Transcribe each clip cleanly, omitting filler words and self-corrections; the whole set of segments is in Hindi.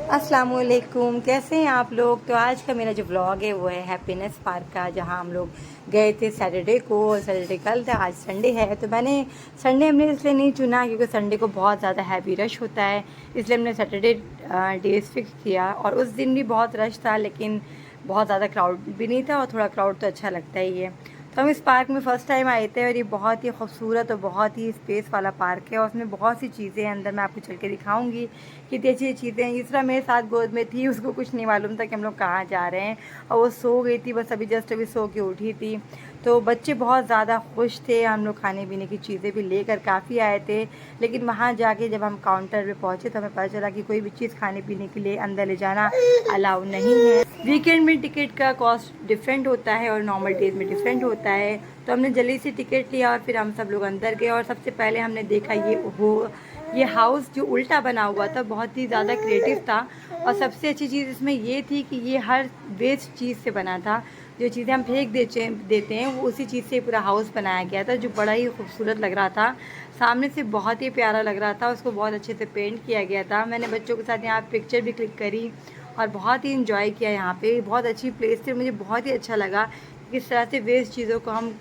अस्सलामुअलैकुम, कैसे हैं आप लोग। तो आज का मेरा जो व्लॉग है वो है हैप्पीनेस पार्क का, जहां हम लोग गए थे सैटरडे को। और सैटरडे कल था, आज संडे है। तो मैंने संडे हमने इसलिए नहीं चुना क्योंकि संडे को बहुत ज़्यादा हैवी रश होता है, इसलिए हमने सैटरडे डेज फिक्स किया। और उस दिन भी बहुत रश था, लेकिन बहुत ज़्यादा क्राउड भी नहीं था, और थोड़ा क्राउड तो अच्छा लगता ही है। तो हम इस पार्क में फ़र्स्ट टाइम आए थे, और ये बहुत ही खूबसूरत और बहुत ही स्पेस वाला पार्क है, और उसमें बहुत सी चीज़ें हैं अंदर। मैं आपको चल के दिखाऊंगी कितनी अच्छी चीज़ें हैं। इसरा मेरे साथ गोद में थी, उसको कुछ नहीं मालूम था कि हम लोग कहाँ जा रहे हैं, और वो सो गई थी, बस अभी जस्ट अभी सो के उठी थी। तो बच्चे बहुत ज़्यादा खुश थे। हम लोग खाने पीने की चीज़ें भी लेकर काफ़ी आए थे, लेकिन वहाँ जाके जब हम काउंटर पे पहुँचे तो हमें पता चला कि कोई भी चीज़ खाने पीने के लिए अंदर ले जाना अलाउ नहीं है। वीकेंड में टिकट का कॉस्ट डिफरेंट होता है और नॉर्मल डेज में डिफरेंट होता है। तो हमने जल्दी से टिकट लिया और फिर हम सब लोग अंदर गए, और सबसे पहले हमने देखा ये हाउस जो उल्टा बना हुआ था, बहुत ही ज़्यादा क्रिएटिव था। और सबसे अच्छी चीज़ इसमें ये थी कि ये हर वेस्ट चीज़ से बना था। जो चीज़ें हम फेंक देते हैं वो उसी चीज़ से पूरा हाउस बनाया गया था, जो बड़ा ही खूबसूरत लग रहा था। सामने से बहुत ही प्यारा लग रहा था, उसको बहुत अच्छे से पेंट किया गया था। मैंने बच्चों के साथ यहाँ पिक्चर भी क्लिक करी और बहुत ही इंजॉय किया। यहाँ पे बहुत अच्छी प्लेस थी, मुझे बहुत ही अच्छा लगा किस तरह से वेस्ट चीज़ों को हम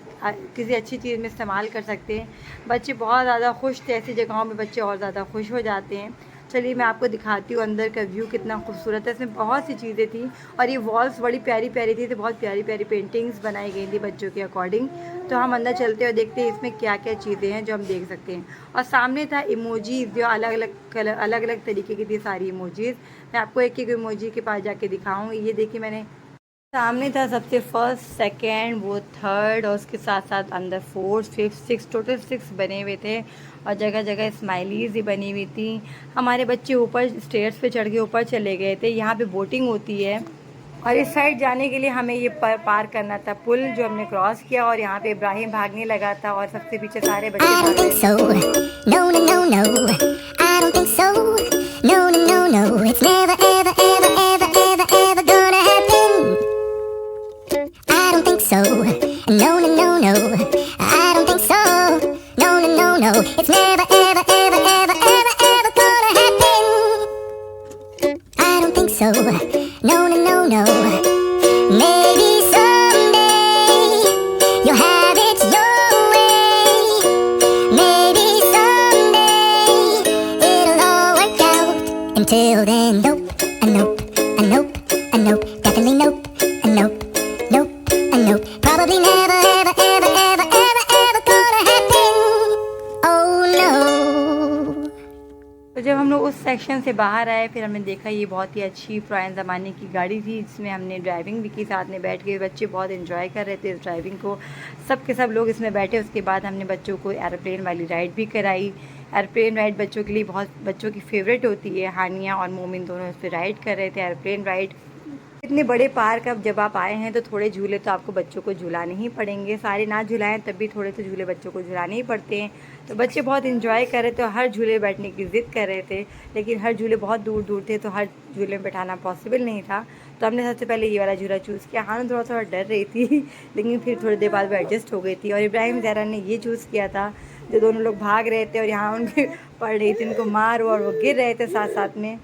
किसी अच्छी चीज़ में इस्तेमाल कर सकते हैं। बच्चे बहुत ज़्यादा खुश थे, ऐसी जगहों में बच्चे और ज़्यादा खुश हो जाते हैं। चलिए मैं आपको दिखाती हूँ अंदर का व्यू कितना खूबसूरत है। इसमें बहुत सी चीज़ें थी, और ये वॉल्स बड़ी प्यारी प्यारी थी, तो बहुत प्यारी प्यारी पेंटिंग्स बनाई गई थी बच्चों के अकॉर्डिंग। तो हम अंदर चलते और देखते हैं इसमें क्या क्या चीज़ें हैं जो हम देख सकते हैं। और सामने था इमोजीज़, जो अलग अलग कलर अलग अलग तरीके की थी सारी इमोजीज़। मैं आपको एक एक इमोजी के पास जाके दिखाऊँगी। ये देखिए, मैंने सामने था सबसे फर्स्ट, सेकंड, वो थर्ड, और उसके साथ साथ अंदर fourth, fifth, six, total six बने हुए थे। और जगह जगह स्माइलीज ही बनी हुई थी। हमारे बच्चे ऊपर स्टेयर्स पे चढ़ के ऊपर चले गए थे। यहाँ पे बोटिंग होती है, और इस साइड जाने के लिए हमें ये पार करना था पुल, जो हमने क्रॉस किया। और यहाँ पे इब्राहिम भागने लगा था, और सबसे पीछे सारे बच्चे भाग रहे थे। No, no, no, no, I don't think so. No, no, no, no, it's never, ever, ever, ever, ever, ever gonna happen. I don't think so. No, no, no, no. I don't think so. No, no, no, no. It's never, ever, ever, ever, ever, ever gonna happen. I don't think so. No, no, no, no. Maybe someday you'll have it your way. Maybe someday it'll all work out. Until then, nope, a nope, a nope, a nope, definitely nope, a nope. Nope, and nope, probably never, ever, ever, ever, ever, ever gonna happen. Oh no. तो जब हम लोग उस सेक्शन से बाहर आए, फिर हमने देखा ये बहुत ही अच्छी पुराने ज़माने की गाड़ी थी, जिसमें हमने ड्राइविंग भी की। साथ में बैठ के बच्चे बहुत एंजॉय कर रहे थे इस ड्राइविंग को। सब के सब लोग इसमें बैठे। उसके बाद हमने बच्चों को एरोप्लेन वाली राइड भी कराई। एरोप्लेन राइड बच्चों के लिए बहुत, बच्चों की फेवरेट होती है। हानिया और मोमिन दोनों इस पर राइड कर रहे थे, एरोप्लेन राइड। इतने बड़े पार्क अब जब आप आए हैं तो थोड़े झूले तो आपको बच्चों को झुलाने ही पड़ेंगे। सारे ना झुलाएं तब भी थोड़े तो झूले बच्चों को झुलाने ही पड़ते हैं। तो बच्चे बहुत इंजॉय कर रहे थे, हर झूले बैठने की ज़िद कर रहे थे, लेकिन हर झूले बहुत दूर दूर थे, तो हर झूले में बैठाना पॉसिबल नहीं था। तो हमने सबसे पहले ये वाला झूला चूज़ किया। हाँ, थोड़ा थोड़ा डर रही थी लेकिन फिर थोड़ी देर बाद वो एडजस्ट हो गई थी। और इब्राहिम ज़हरा ने ये चूज़ किया था, जो दोनों लोग भाग रहे थे और यहाँ उनके पड़ रही थी, उनको मार, और वो गिर रहे थे साथ साथ में।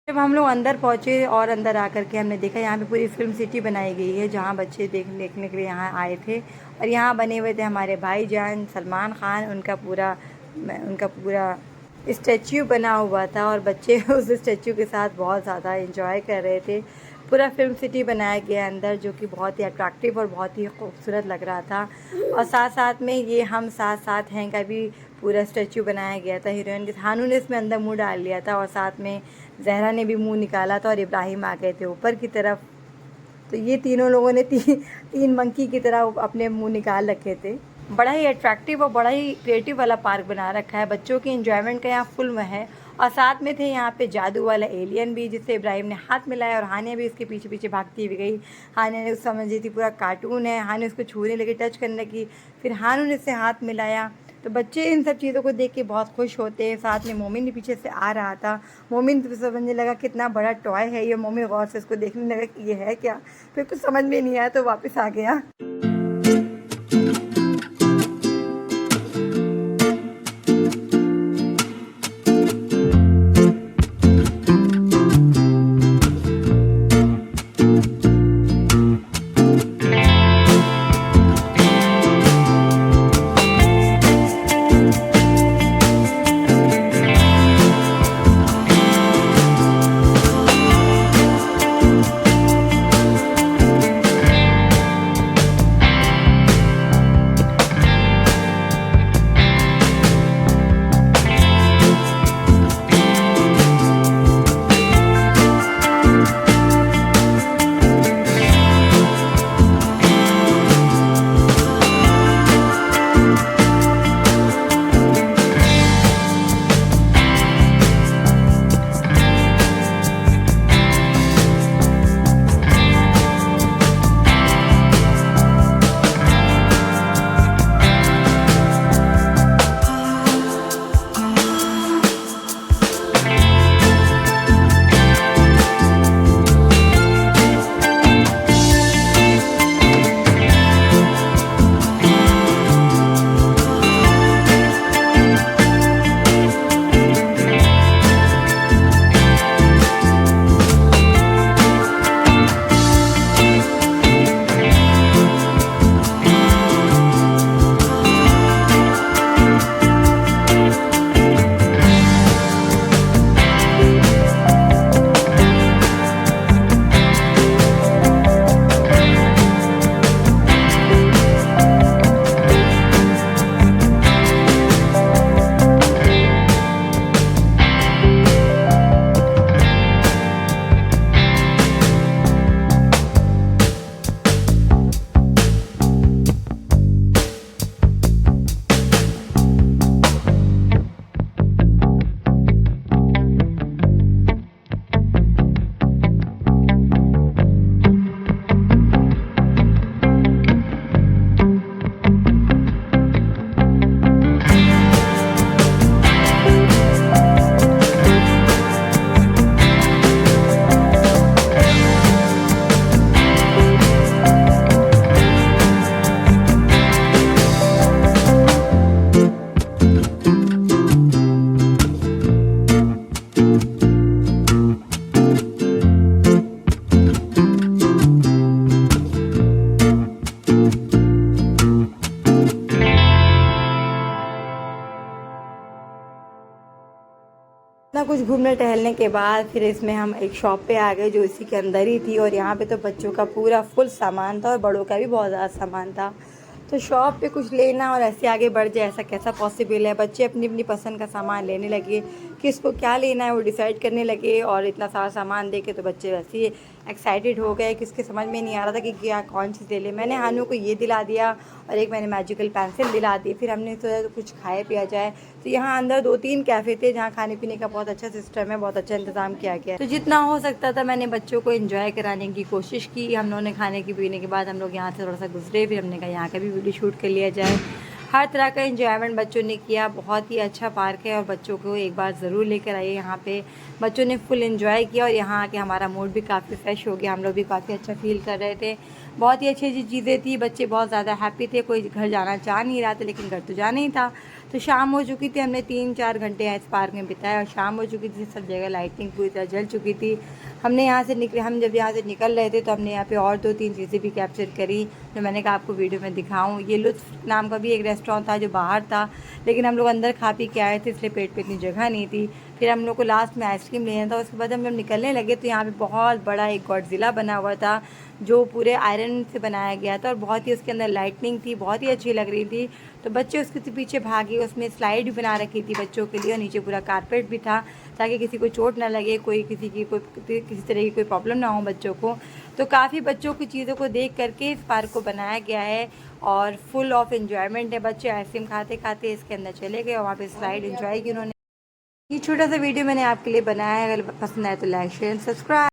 जब हम लोग अंदर पहुँचे और अंदर आकर के हमने देखा, यहाँ पे पूरी फिल्म सिटी बनाई गई है, जहाँ बच्चे देखने के लिए यहाँ आए थे। और यहाँ बने हुए थे हमारे भाईजान सलमान खान, उनका पूरा स्टैच्यू बना हुआ था और बच्चे उस स्टैच्यू के साथ बहुत ज़्यादा एंजॉय कर रहे थे। पूरा फिल्म सिटी बनाया गया अंदर, जो कि बहुत ही अट्रैक्टिव और बहुत ही खूबसूरत लग रहा था। और साथ साथ में ये हम साथ साथ हैं का भी पूरा स्टैच्यू बनाया गया था हीरोइन के। हानू ने इसमें अंदर मुंह डाल लिया था और साथ में जहरा ने भी मुंह निकाला था और इब्राहिम आ गए थे ऊपर की तरफ। तो ये तीनों लोगों ने तीन मंकी की तरह अपने मुंह निकाल रखे थे। बड़ा ही अट्रैक्टिव और बड़ा ही क्रिएटिव वाला पार्क बना रखा है। बच्चों की एंजॉयमेंट का यहाँ फुल में है। और साथ में थे यहाँ पे जादू वाला एलियन भी, जिससे इब्राहिम ने हाथ मिलाया और हानिया भी उसके पीछे पीछे भागती हुई गई। हानिया ने उस समझी थी पूरा कार्टून है, हानिया उसको छूने लगी, टच करने लगी, फिर हानू ने उससे हाथ मिलाया। तो बच्चे इन सब चीज़ों को देख के बहुत खुश होते हैं। साथ में मोमिन भी पीछे से आ रहा था। मोमिन तो समझने लगा कितना बड़ा टॉय है ये। मोमिन गौर से उसको देखने लगा कि ये है क्या, फिर कुछ समझ में नहीं आया तो वापस आ गया। इतना कुछ घूमने टहलने के बाद फिर इसमें हम एक शॉप पे आ गए जो इसी के अंदर ही थी। और यहाँ पे तो बच्चों का पूरा फुल सामान था और बड़ों का भी बहुत ज़्यादा सामान था। तो शॉप पे कुछ लेना और ऐसे आगे बढ़ जाए, ऐसा कैसा पॉसिबल है। बच्चे अपनी अपनी पसंद का सामान लेने लगे, किसको क्या लेना है वो डिसाइड करने लगे। और इतना सारा सामान देखे तो बच्चे वैसे ही एक्साइटेड हो गए, किसके समझ में नहीं आ रहा था कि क्या कौन चीज़ ले ले। मैंने हानू को ये दिला दिया और एक मैंने मैजिकल पेंसिल दिला दी। फिर हमने सोचा तो कुछ खाए पिया जाए। तो यहाँ अंदर 2-3 कैफ़े थे जहाँ खाने पीने का बहुत अच्छा सिस्टम है, बहुत अच्छा इंतज़ाम किया गया है। तो जितना हो सकता था मैंने बच्चों को एंजॉय कराने की कोशिश की। हम लोगों ने खाने की पीने के बाद हम लोग यहाँ से थोड़ा सा गुजरे, फिर हमने कहा यहाँ का भी वीडियो शूट कर लिया जाए। हर तरह का एंजॉयमेंट बच्चों ने किया। बहुत ही अच्छा पार्क है और बच्चों को एक बार ज़रूर लेकर आइए यहाँ पे। बच्चों ने फुल एंजॉय किया और यहाँ आके हमारा मूड भी काफ़ी फ्रेश हो गया। हम लोग भी काफ़ी अच्छा फील कर रहे थे। बहुत ही अच्छी अच्छी चीज़ें थी। बच्चे बहुत ज़्यादा हैप्पी थे। कोई घर जाना चाह नहीं रहा था, लेकिन घर तो जाना ही था। तो शाम हो चुकी थी, हमने 3-4 घंटे इस पार्क में बिताए और शाम हो चुकी थी। सब जगह लाइटिंग पूरी तरह जल चुकी थी। हमने यहाँ से हम जब यहाँ से निकल रहे थे तो हमने यहाँ पे और 2-3 चीज़ें भी कैप्चर करी जो मैंने कहा आपको वीडियो में दिखाऊँ। ये लुत्फ़ नाम का भी एक रेस्टोरेंट था जो बाहर था, लेकिन हम लोग अंदर खा पी के आए थे इसलिए पेट पे इतनी जगह नहीं थी। फिर हम लोग को लास्ट में आइसक्रीम लेना था। उसके बाद हम जब निकलने लगे तो यहाँ पे बहुत बड़ा एक गॉडज़िला बना हुआ था जो पूरे आयरन से बनाया गया था और बहुत ही उसके अंदर लाइटनिंग थी, बहुत ही अच्छी लग रही थी। तो बच्चे उसके पीछे भागे, उसमें स्लाइड भी बना रखी थी बच्चों के लिए और नीचे पूरा कारपेट भी था ताकि किसी को चोट ना लगे, किसी तरह की कोई प्रॉब्लम ना हो बच्चों को। तो काफ़ी बच्चों की चीज़ों को देख करके इस पार्क को बनाया गया है और फुल ऑफ एंजॉयमेंट है। बच्चे आइसक्रीम खाते खाते इसके अंदर चले गए और वहाँ पे स्लाइड एंजॉय की उन्होंने। ये छोटा सा वीडियो मैंने आपके लिए बनाया है, अगर पसंद आए तो लाइक शेयर सब्सक्राइब।